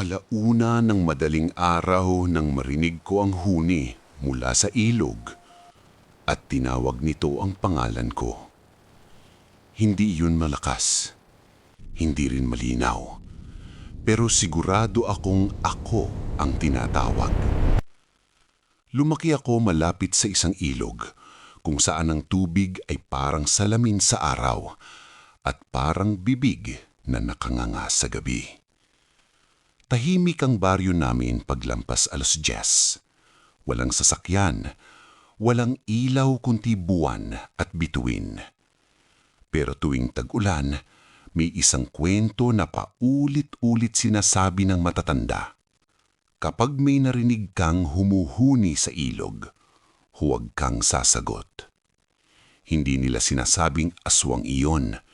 Alauna ng madaling araw nang marinig ko ang huni mula sa ilog at tinawag nito ang pangalan ko. Hindi yun malakas, hindi rin malinaw, pero sigurado akong ako ang tinatawag. Lumaki ako malapit sa isang ilog kung saan ang tubig ay parang salamin sa araw at parang bibig na nakanganga sa gabi. Tahimik ang baryo namin paglampas 10:00. Walang sasakyan, walang ilaw kundi buwan at bituin. Pero tuwing tag-ulan, may isang kwento na paulit-ulit sinasabi ng matatanda. Kapag may narinig kang humuhuni sa ilog, huwag kang sasagot. Hindi nila sinasabing aswang iyon.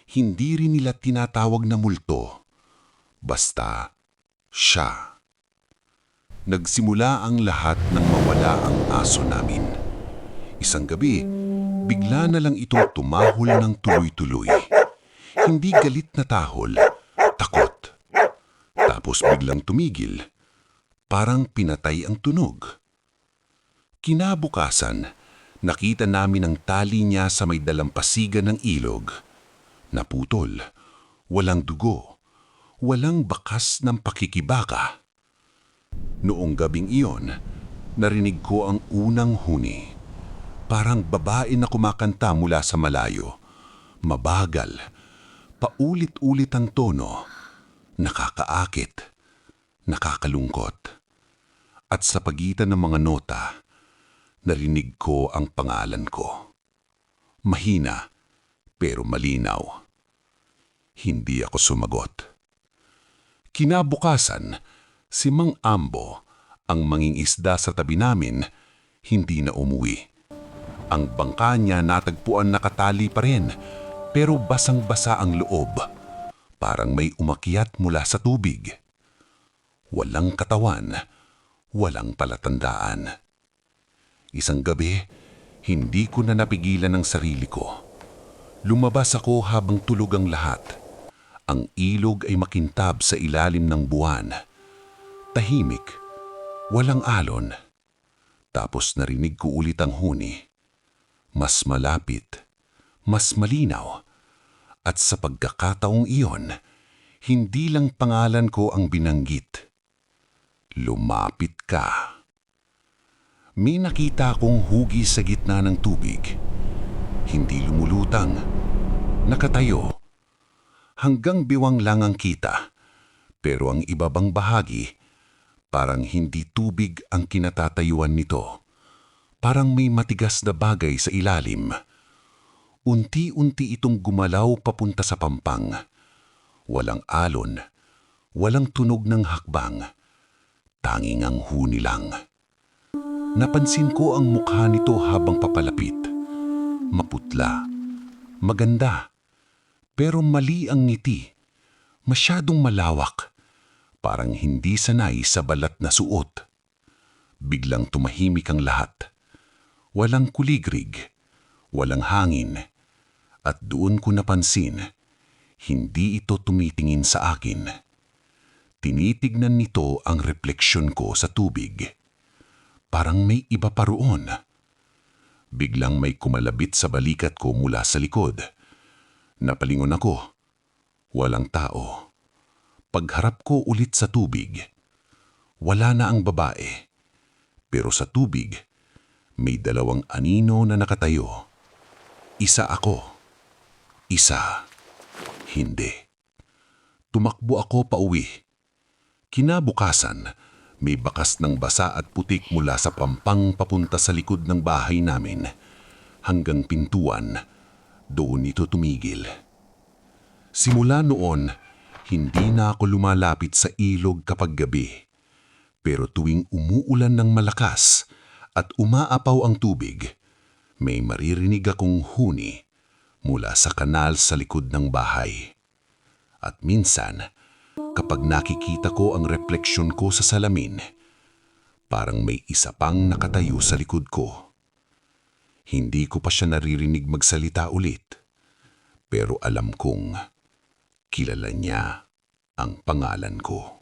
Hindi rin nila tinatawag na multo. Basta siya. Nagsimula ang lahat nang mawala ang aso namin. Isang gabi, bigla na lang itong tumahol ng tuloy-tuloy. Hindi galit na tahol, takot. Tapos biglang tumigil, parang pinatay ang tunog. Kinabukasan, nakita namin ang tali niya sa may dalampasigan ng ilog. Naputol, walang dugo, walang bakas ng pakikibaka. Noong gabing iyon, narinig ko ang unang huni. Parang babae na kumakanta mula sa malayo. Mabagal, paulit-ulit ang tono, nakakaakit, nakakalungkot. At sa pagitan ng mga nota, narinig ko ang pangalan ko. Mahina, pero malinaw. Hindi ako sumagot. Kinabukasan, si Mang Ambo, ang mangingisda sa tabi namin, hindi na umuwi. Ang bangka niya natagpuan nakatali pa rin, pero basang-basa ang loob. Parang may umakyat mula sa tubig. Walang katawan, walang palatandaan. Isang gabi, hindi ko na napigilan ang sarili ko. Lumabas ako habang tulog ang lahat. Ang ilog ay makintab sa ilalim ng buwan. Tahimik, walang alon. Tapos narinig ko ulit ang huni. Mas malapit, mas malinaw. At sa pagkakataong iyon, hindi lang pangalan ko ang binanggit. Lumapit ka. May nakita akong hugis sa gitna ng tubig. Hindi lumulutang, nakatayo. Hanggang biwang lang ang kita, pero ang ibabang bahagi, parang hindi tubig ang kinatatayuan nito. Parang may matigas na bagay sa ilalim. Unti-unti itong gumalaw papunta sa pampang. Walang alon, walang tunog ng hakbang. Tanging ang huni lang. Napansin ko ang mukha nito habang papalapit. Maputla, maganda. Pero mali ang ngiti, masyadong malawak, parang hindi sanay sa balat na suot. Biglang tumahimik ang lahat. Walang kuligrig, walang hangin, at doon ko napansin, hindi ito tumitingin sa akin. Tinitignan nito ang refleksyon ko sa tubig. Parang may iba pa roon. Biglang may kumalabit sa balikat ko mula sa likod. Napalingon ako. Walang tao. Pagharap ko ulit sa tubig, wala na ang babae. Pero sa tubig, may 2 anino na nakatayo. Isa ako. Isa. Hindi. Tumakbo ako pauwi. Kinabukasan, may bakas ng basa at putik mula sa pampang papunta sa likod ng bahay namin. Hanggang pintuan, doon ito tumigil. Simula noon, hindi na ako lumalapit sa ilog kapag gabi. Pero tuwing umuulan ng malakas at umaapaw ang tubig, may maririnig akong huni mula sa kanal sa likod ng bahay. At minsan, kapag nakikita ko ang refleksyon ko sa salamin, parang may isa pang nakatayo sa likod ko. Hindi ko pa siya naririnig magsalita ulit. Pero alam kong kilala niya ang pangalan ko.